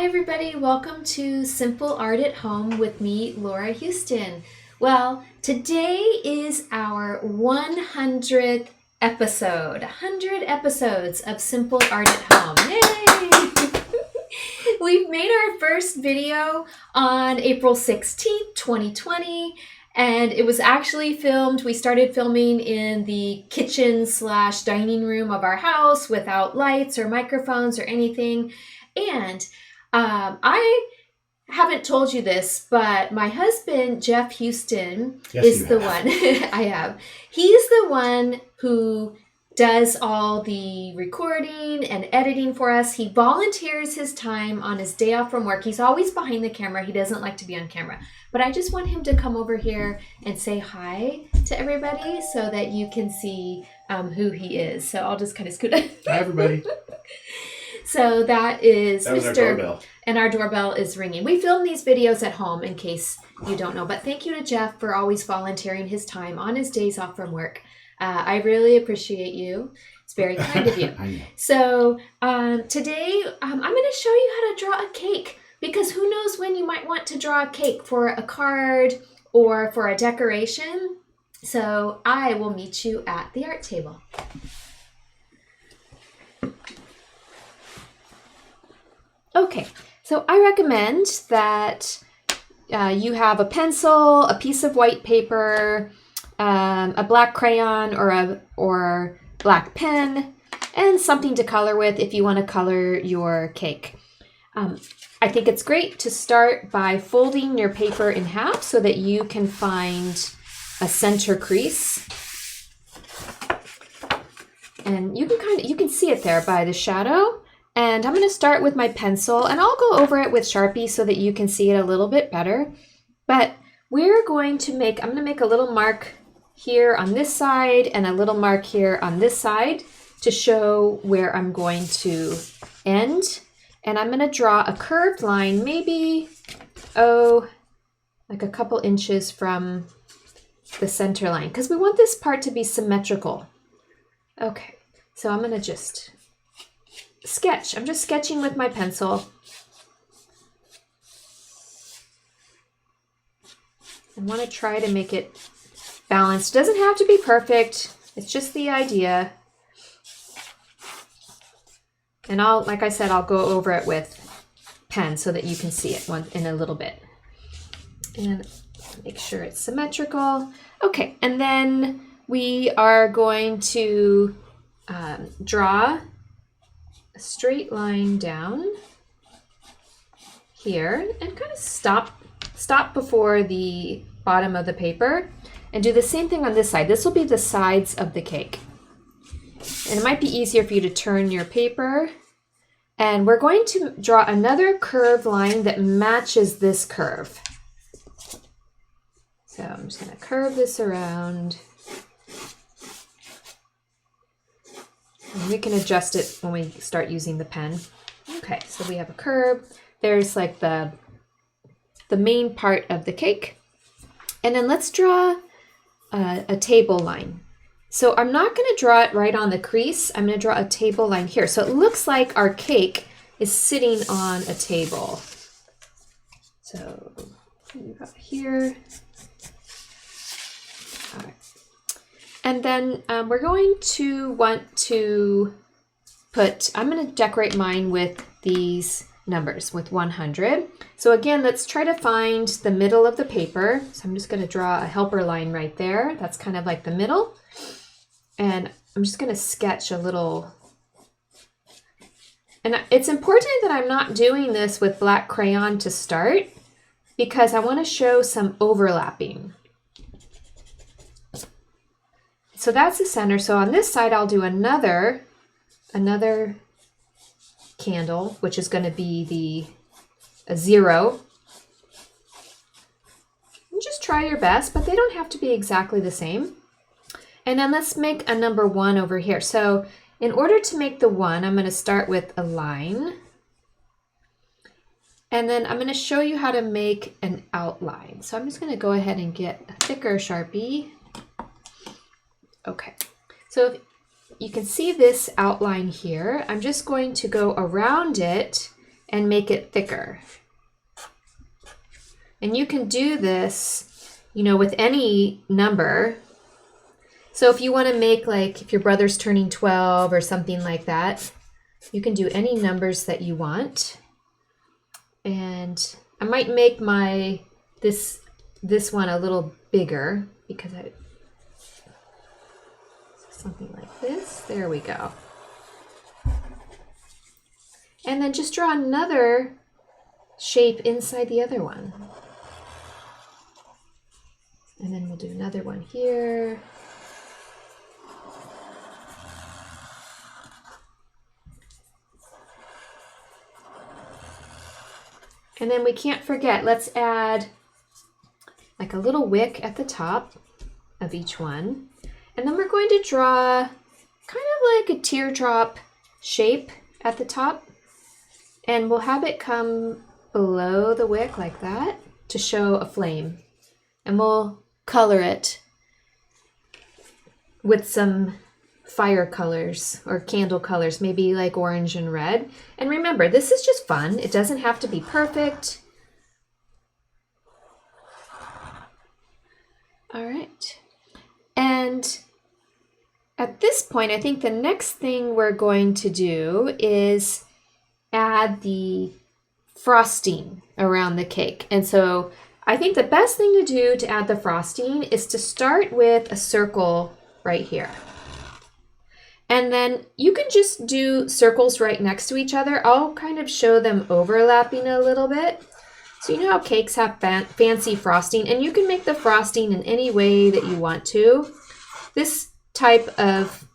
everybody, welcome to Simple Art at Home with me, Laura Houston. Well, today is our 100th episode, 100 episodes of Simple Art at Home. Yay! We've made our first video on April 16th, 2020, and it was actually filmed. We started filming in the kitchen / dining room of our house without lights or microphones or anything. And I haven't told you this, but my husband, Jeff Houston, is the one. I have. He's the one who does all the recording and editing for us. He volunteers his time on his day off from work. He's always behind the camera. He doesn't like to be on camera. But I just want him to come over here and say hi to everybody so that you can see who he is. So I'll just kind of scoot up. Hi, everybody. So that is Mr. Our doorbell. And our doorbell is ringing. We film these videos at home in case you don't know. But thank you to Jeff for always volunteering his time on his days off from work. I really appreciate you. It's very kind of you. I know. So today I'm going to show you how to draw a cake. Because who knows when you might want to draw a cake for a card or for a decoration. So I will meet you at the art table. Okay, so I recommend that you have a pencil, a piece of white paper, a black crayon or black pen, and something to color with if you want to color your cake. I think it's great to start by folding your paper in half so that you can find a center crease. And you can see it there by the shadow. And I'm going to start with my pencil, and I'll go over it with Sharpie so that you can see it a little bit better. But I'm going to make a little mark here on this side and a little mark here on this side to show where I'm going to end. And I'm going to draw a curved line, maybe, like a couple inches from the center line, because we want this part to be symmetrical. Okay, so I'm going to just sketch. I'm just sketching with my pencil. I want to try to make it balanced. It doesn't have to be perfect. It's just the idea. And like I said, I'll go over it with pen so that you can see it in a little bit. And make sure it's symmetrical. Okay, and then we are going to draw a straight line down here and kind of stop before the bottom of the paper and do the same thing on this side. This will be the sides of the cake. And it might be easier for you to turn your paper. And we're going to draw another curved line that matches this curve. So I'm just going to curve this around. And we can adjust it when we start using the pen. Okay, so we have a curve. There's like the main part of the cake. And then let's draw a table line. So I'm not going to draw it right on the crease. I'm going to draw a table line here. So it looks like our cake is sitting on a table. So we got here. All right. And then we're going to want to I'm going to decorate mine with these numbers, with 100. So again, let's try to find the middle of the paper. So I'm just going to draw a helper line right there. That's kind of like the middle. And I'm just going to sketch a little. And it's important that I'm not doing this with black crayon to start because I want to show some overlapping. So that's the center. So on this side, I'll do another candle, which is going to be a 0. And just try your best, but they don't have to be exactly the same. And then let's make a number 1 over here. So in order to make the 1, I'm going to start with a line. And then I'm going to show you how to make an outline. So I'm just going to go ahead and get a thicker Sharpie. Okay, so if you can see this outline here. I'm just going to go around it and make it thicker. And you can do this, you know, with any number. So if you want to make, like, if your brother's turning 12 or something like that, you can do any numbers that you want. And I might make this one a little bigger because something like this. There we go. And then just draw another shape inside the other one. And then we'll do another one here. And then we can't forget, let's add like a little wick at the top of each one. And then we're going to draw kind of like a teardrop shape at the top. And we'll have it come below the wick like that to show a flame. And we'll color it with some fire colors or candle colors, maybe like orange and red. And remember, this is just fun. It doesn't have to be perfect. All right. And at this point, I think the next thing we're going to do is add the frosting around the cake. And so I think the best thing to do to add the frosting is to start with a circle right here. And then you can just do circles right next to each other. I'll kind of show them overlapping a little bit. So you know how cakes have fancy frosting, and you can make the frosting in any way that you want to. This type of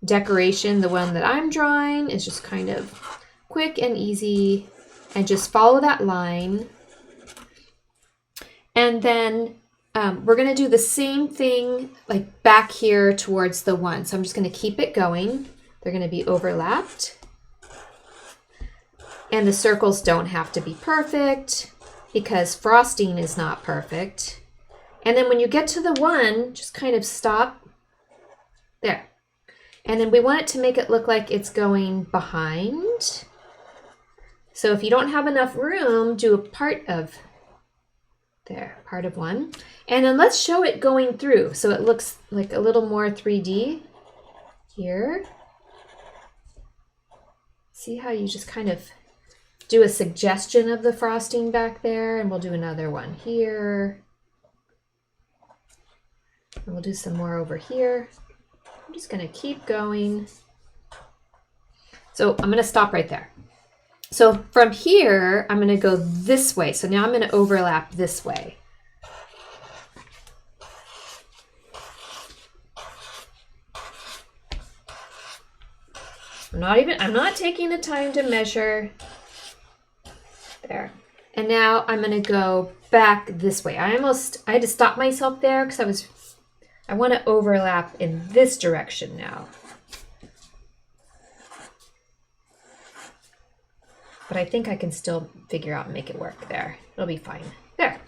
decoration, the one that I'm drawing, is just kind of quick and easy, and just follow that line. And then we're going to do the same thing like back here towards the one. So I'm just going to keep it going. They're going to be overlapped. And the circles don't have to be perfect because frosting is not perfect. And then when you get to the one, just kind of stop there. And then we want it to make it look like it's going behind. So if you don't have enough room, do a part of there, part of one. And then let's show it going through so it looks like a little more 3D here. See how you just kind of do a suggestion of the frosting back there, and we'll do another one here. And we'll do some more over here. I'm just going to keep going. So I'm going to stop right there. So from here, I'm going to go this way. So now I'm going to overlap this way. I'm not taking the time to measure. There. And now I'm going to go back this way. I had to stop myself there because I want to overlap in this direction now. But I think I can still figure out and make it work there. It'll be fine. There.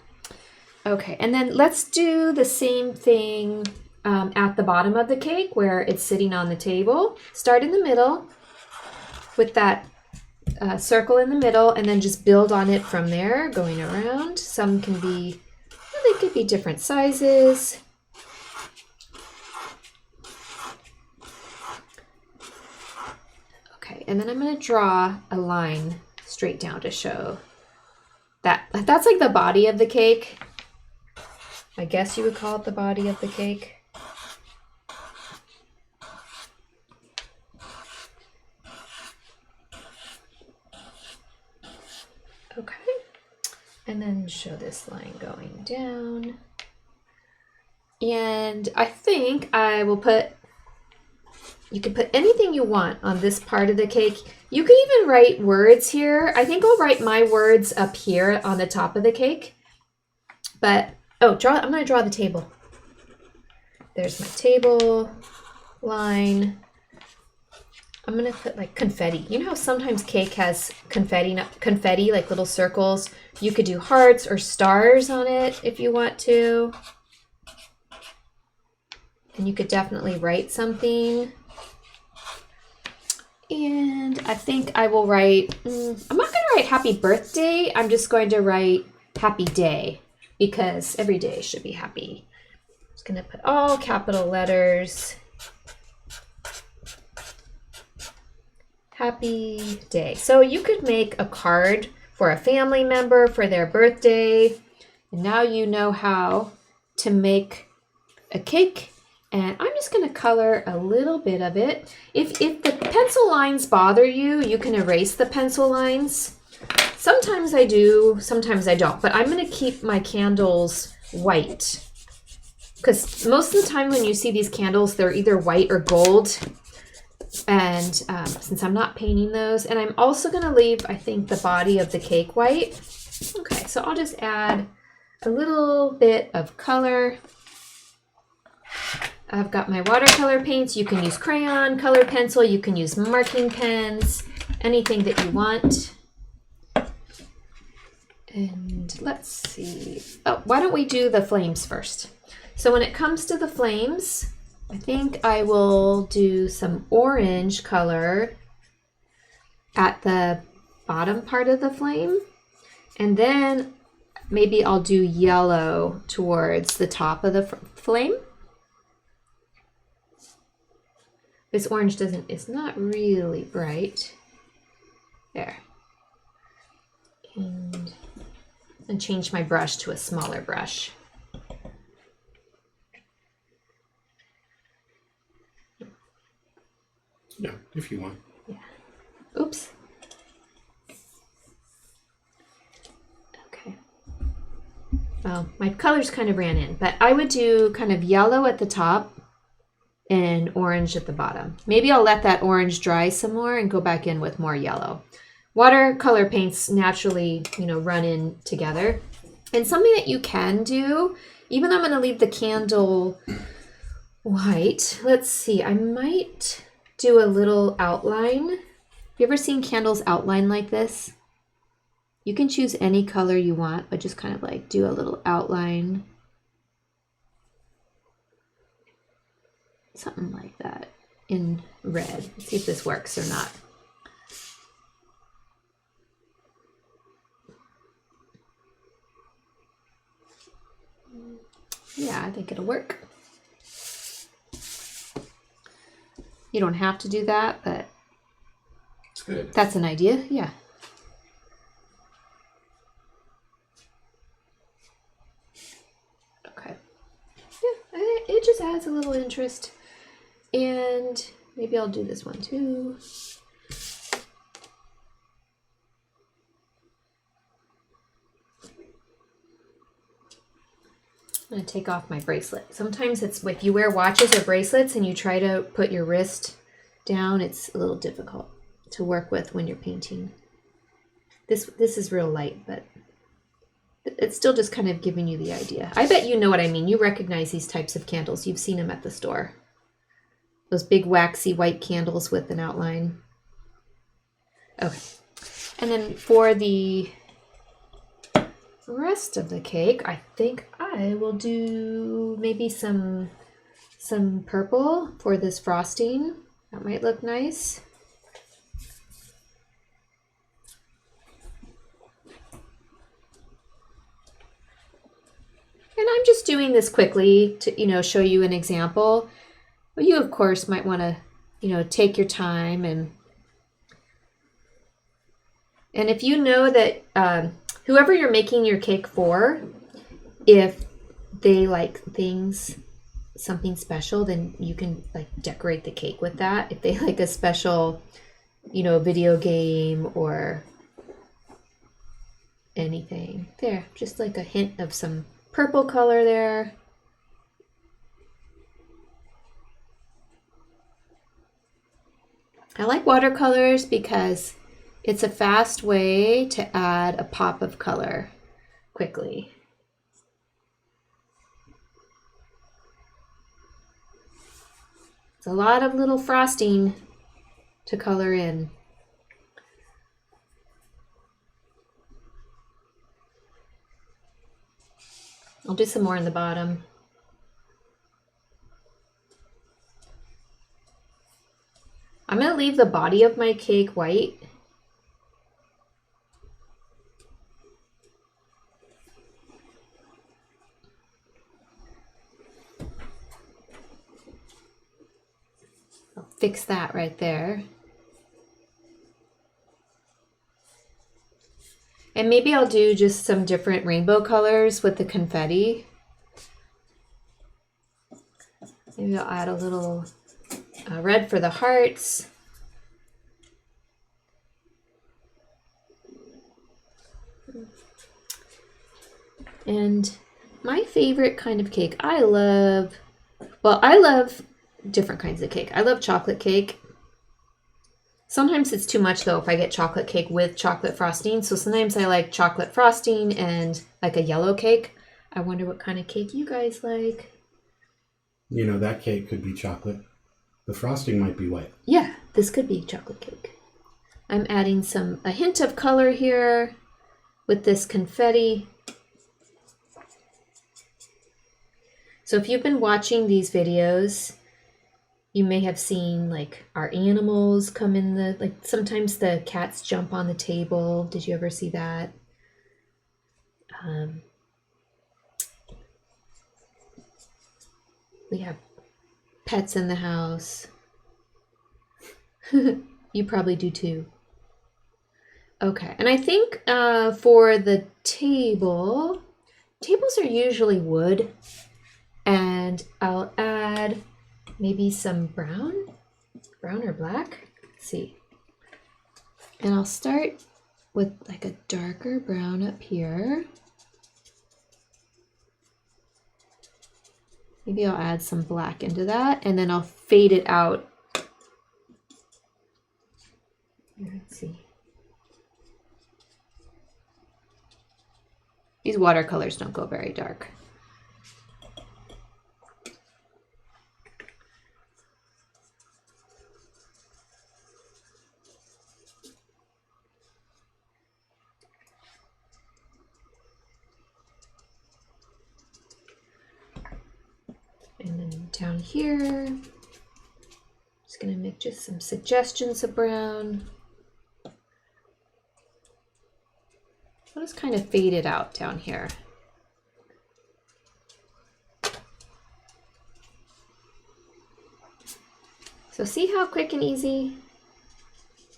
Okay, and then let's do the same thing at the bottom of the cake where it's sitting on the table. Start in the middle with that circle in the middle, and then just build on it from there, going around. Some can be, well, they could be different sizes. Okay, and then I'm going to draw a line straight down to show that's like the body of the cake. I guess you would call it the body of the cake. Okay, and then show this line going down. And I think I will you can put anything you want on this part of the cake. You can even write words here. I think I'll write my words up here on the top of the cake. But, I'm going to draw the table. There's my table line. I'm going to put like confetti. You know how sometimes cake has confetti, like little circles? You could do hearts or stars on it if you want to. And you could definitely write something. And I think I will write, I'm not going to write happy birthday, I'm just going to write happy day because every day should be happy. I'm just going to put all capital letters. Happy day. So you could make a card for a family member for their birthday. And now you know how to make a cake. And I'm just going to color a little bit of it. If the pencil lines bother you, you can erase the pencil lines. Sometimes I do, sometimes I don't. But I'm going to keep my candles white. Because most of the time when you see these candles, they're either white or gold. And since I'm not painting those, and I'm also going to leave, I think, the body of the cake white. Okay, so I'll just add a little bit of color. I've got my watercolor paints. You can use crayon, color pencil. You can use marking pens, anything that you want. And let's see. Oh, why don't we do the flames first? So when it comes to the flames, I think I will do some orange color at the bottom part of the flame. And then maybe I'll do yellow towards the top of the flame. This orange it's not really bright. There. And change my brush to a smaller brush. Yeah, if you want. Yeah. Oops. Okay. Well, my colors kind of ran in, but I would do kind of yellow at the top and orange at the bottom. Maybe I'll let that orange dry some more and go back in with more yellow. Watercolor paints naturally, run in together. And something that you can do, even though I'm going to leave the candle white, let's see, I might do a little outline. You ever seen candles outline like this? You can choose any color you want, but just kind of like do a little outline. Something like that in red. Let's see if this works or not. Yeah, I think it'll work. You don't have to do that, but good. That's an idea, yeah. Okay. Yeah, it just adds a little interest. And maybe I'll do this one too. I'm going to take off my bracelet. Sometimes it's if you wear watches or bracelets and you try to put your wrist down, it's a little difficult to work with when you're painting. This is real light, but it's still just kind of giving you the idea. I bet you know what I mean. You recognize these types of candles. You've seen them at the store. Those big waxy white candles with an outline. Okay. And then for the rest of the cake, I think I will do maybe some purple for this frosting. That might look nice. And I'm just doing this quickly to, show you an example. But you, of course, might want to, take your time and if you know that whoever you're making your cake for, if they like something special, then you can like decorate the cake with that. If they like a special, video game or anything. There, just like a hint of some purple color there. I like watercolors because it's a fast way to add a pop of color quickly. It's a lot of little frosting to color in. I'll do some more in the bottom. I'm going to leave the body of my cake white. fix that right there. And maybe I'll do just some different rainbow colors with the confetti. Maybe I'll add a little red for the hearts. And my favorite kind of cake, I love different kinds of cake. I love chocolate cake. Sometimes it's too much though if I get chocolate cake with chocolate frosting. So sometimes I like chocolate frosting and like a yellow cake. I wonder what kind of cake you guys like. You know, that cake could be chocolate. The frosting might be white. Yeah, this could be chocolate cake. I'm adding a hint of color here with this confetti. So if you've been watching these videos, you may have seen like our animals come in sometimes the cats jump on the table. Did you ever see that? We have pets in the house. You probably do too. Okay, and I think for the tables are usually wood. And I'll add maybe some brown or black. Let's see. And I'll start with like a darker brown up here. Maybe I'll add some black into that, and then I'll fade it out. Let's see. These watercolors don't go very dark. And then down here, just gonna make just some suggestions of brown. I'll just kind of fade it out down here. So see how quick and easy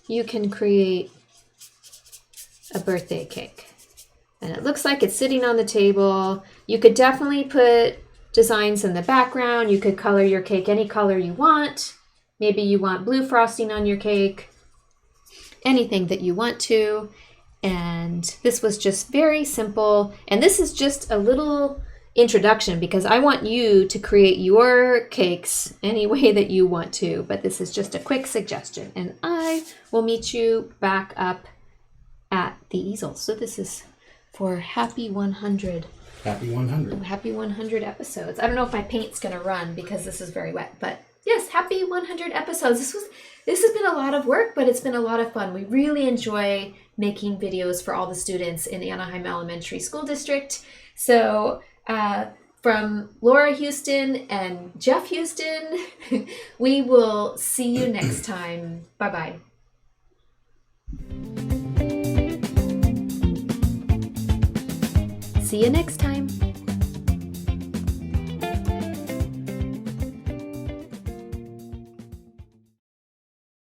you can create a birthday cake. And it looks like it's sitting on the table. You could definitely put designs in the background. You could color your cake any color you want. Maybe you want blue frosting on your cake. Anything that you want to. And this was just very simple. And this is just a little introduction because I want you to create your cakes any way that you want to. But this is just a quick suggestion. And I will meet you back up at the easel. So this is for Happy 100. Happy 100. Happy 100 episodes. I don't know if my paint's going to run because this is very wet, but yes, happy 100 episodes. This has been a lot of work, but it's been a lot of fun. We really enjoy making videos for all the students in Anaheim Elementary School District. So from Laura Houston and Jeff Houston, we will see you next time. Bye-bye. See you next time.